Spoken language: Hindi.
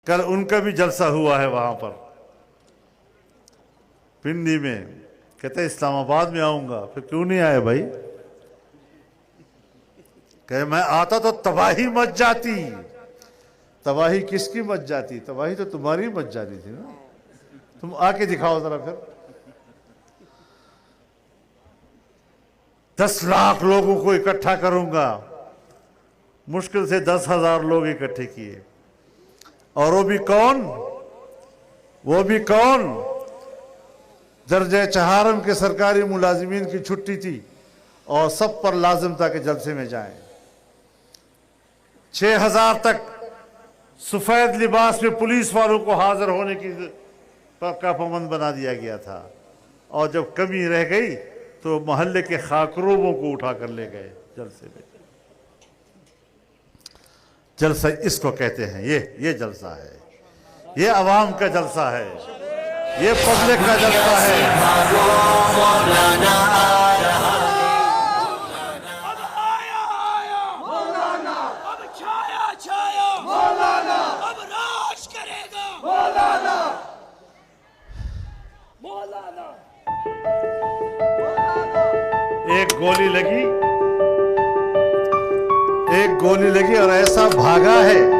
कल उनका भी जलसा हुआ है वहां पर पिंडी में। कहते इस्लामाबाद में आऊंगा। फिर क्यों नहीं आए भाई? कहे मैं आता तो तबाही मच जाती। तबाही किसकी मच जाती? तबाही तो तुम्हारी मच जाती थी ना। तुम आके दिखाओ जरा फिर। 10 लाख लोगों को इकट्ठा करूंगा। मुश्किल से 10,000 लोग इकट्ठे किए। और वो भी कौन? दर्जे चहारम के सरकारी मुलाजिमीन की छुट्टी थी और सब पर लाजिम था कि जलसे में जाएं। 6,000 तक सफेद लिबास में पुलिस वालों को हाजिर होने का पाबंद बना दिया गया था। और जब कमी रह गई तो मोहल्ले के खाकरूबों को उठा कर ले गए जलसे में। जलसा इसको कहते हैं। ये जलसा है, ये अवाम का जलसा है, ये पब्लिक का जलसा है। एक गोली लगी और ऐसा भागा है